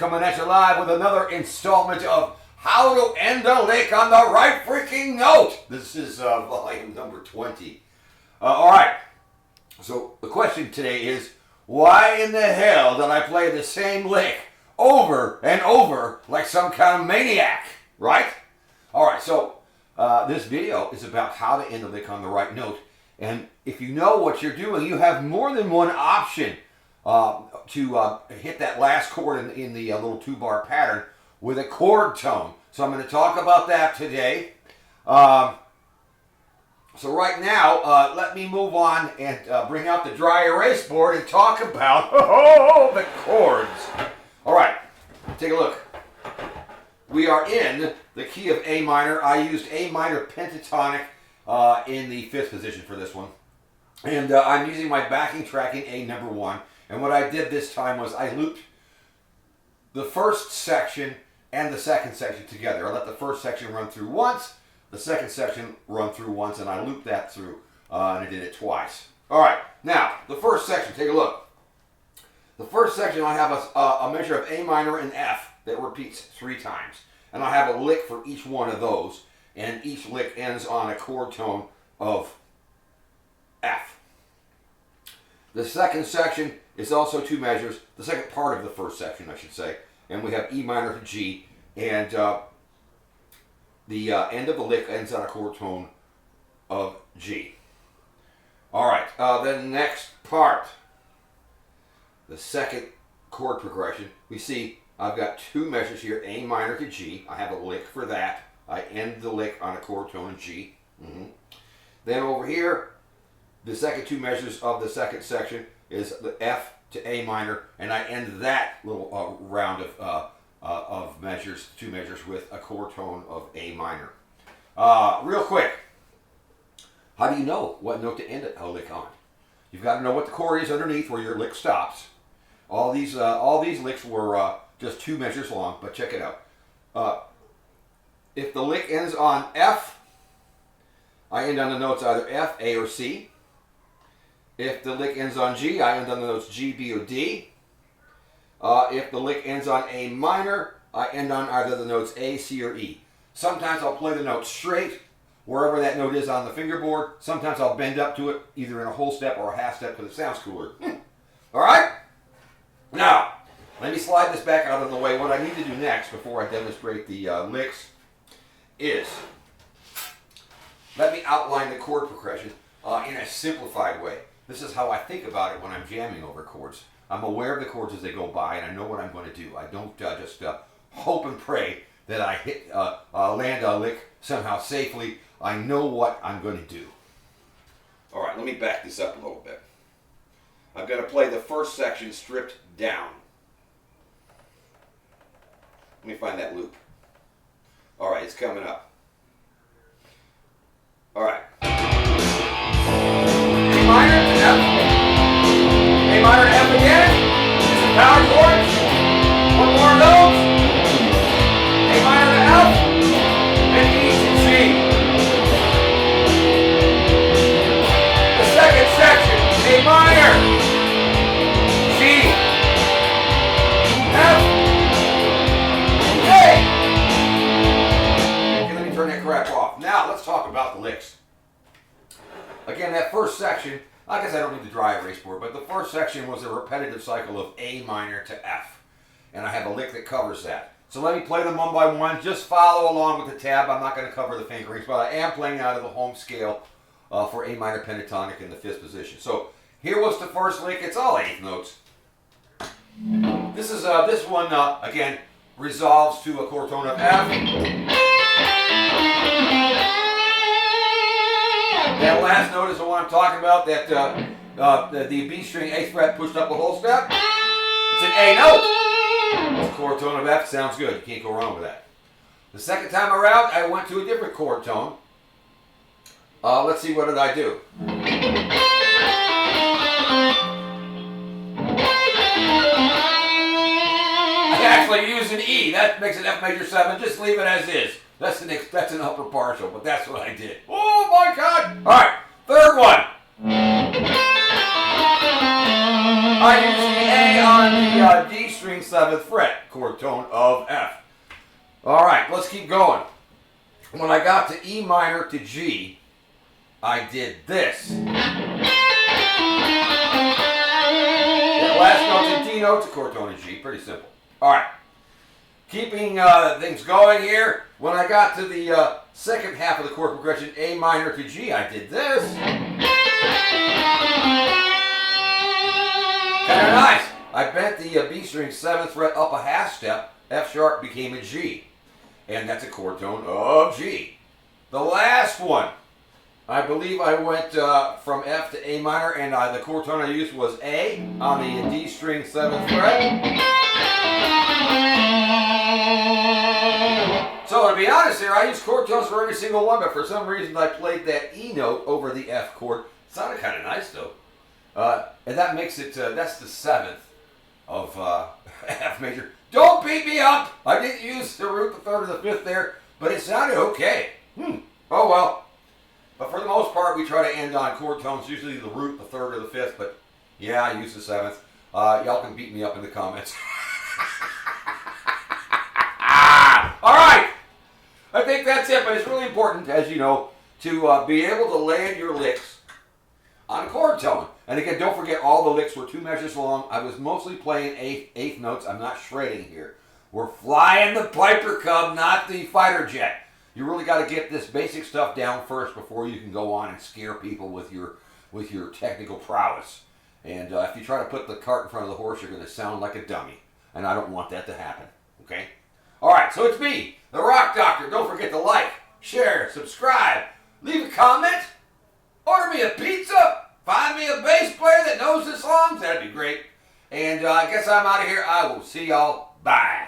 coming at you live with another installment of How to End a Lick on the Right Freaking Note. This is volume number 20. Alright, so the question today is, why in the hell did I play the same lick over and over like some kind of maniac, right? Alright, so this video is about how to end a lick on the right note. And if you know what you're doing, you have more than one option to hit that last chord in the little 2-bar pattern with a chord tone. So I'm going to talk about that today. So right now, let me move on and bring out the dry erase board and talk about the chords. All right, take a look. We are in the key of A minor. I used A minor pentatonic in the 5th position for this one. And I'm using my backing track in A number 1. And what I did this time was I looped the first section and the second section together. I let the first section run through once, the second section run through once, and I looped that through, and I did it twice. All right, now, the first section, take a look. The first section, I have a measure of A minor and F that repeats 3 times. And I have a lick for each one of those, and each lick ends on a chord tone of F. The second section is also 2 measures, the second part of the first section, I should say. And we have E minor to G, and the end of the lick ends on a chord tone of G. All right, the next part, the second chord progression, we see I've got 2 measures here, A minor to G. I have a lick for that. I end the lick on a chord tone of G. Then over here, the second 2 measures of the second section is the F to A minor, and I end that little round of measures, 2 measures, with a chord tone of A minor. Real quick, how do you know what note to end a lick on? You've got to know what the chord is underneath where your lick stops. All these licks were just 2 measures long, but check it out. If the lick ends on F, I end on the notes either F, A, or C. If the lick ends on G, I end on the notes G, B, or D. If the lick ends on A minor, I end on either the notes A, C, or E. Sometimes I'll play the note straight, wherever that note is on the fingerboard. Sometimes I'll bend up to it, either in a whole step or a half step, because it sounds cooler. All right? Now, let me slide this back out of the way. What I need to do next, before I demonstrate the licks, is let me outline the chord progression in a simplified way. This is how I think about it when I'm jamming over chords. I'm aware of the chords as they go by, and I know what I'm going to do. I don't just hope and pray that I hit land a lick somehow safely. I know what I'm going to do. All right, let me back this up a little bit. I'm going to play the first section stripped down. Let me find that loop. All right, it's coming up. All right. A minor to F. A minor to F again. It's a power chord. 1 more of those. A minor to F. And E to G. The second section. A minor. G. F. A. Okay, let me turn that crap off. Now let's talk about the licks. Again, that first section, I guess I don't need the dry erase board, but the first section was a repetitive cycle of A minor to F. And I have a lick that covers that. So let me play them one by one. Just follow along with the tab. I'm not going to cover the fingerings, but I am playing out of the home scale for A minor pentatonic in the 5th position. So here was the first lick. It's all 8th notes. This one, again, resolves to a chord tone of F. That last note is the one I'm talking about, that the B string 8th fret pushed up a whole step. It's an A note. It's a chord tone of F. Sounds good. You can't go wrong with that. The second time around, I went to a different chord tone. Let's see, what did I do? I actually used an E. That makes an F major 7. Just leave it as is. That's an upper partial, but that's what I did. Oh my God! All right, third one. I used the A on the D string 7th fret. chord tone of F. All right, let's keep going. When I got to E minor to G, I did this. That last note's in D note, a chord tone in G. Pretty simple. All right. Keeping things going here, when I got to the second half of the chord progression, A minor to G, I did this. Kind of nice. I bent the B string 7th fret up a half step, F sharp became a G. And that's a chord tone of G. The last one, I believe I went from F to A minor, and the chord tone I used was A on the D string 7th fret. So to be honest here, I used chord tones for every single one, but for some reason I played that E note over the F chord. It sounded kind of nice though. And that makes it, that's the 7th of F major. Don't beat me up! I didn't use the root, the 3rd, or the 5th there, but it sounded okay. Oh well. But for the most part, we try to end on chord tones, usually the root, the 3rd, or the 5th, but yeah, I use the 7th. Y'all can beat me up in the comments. Alright! I think that's it, but it's really important, as you know, to be able to land your licks on a chord tone. And again, don't forget all the licks were 2 measures long. I was mostly playing eighth notes. I'm not shredding here. We're flying the Piper Cub, not the fighter jet. You really got to get this basic stuff down first before you can go on and scare people with your technical prowess. And if you try to put the cart in front of the horse, you're going to sound like a dummy. And I don't want that to happen. Okay? All right, so it's me, the Rock Doctor. Don't forget to like, share, subscribe, leave a comment, order me a pizza, find me a bass player that knows the songs. That'd be great. And I guess I'm out of here. I will see y'all. Bye.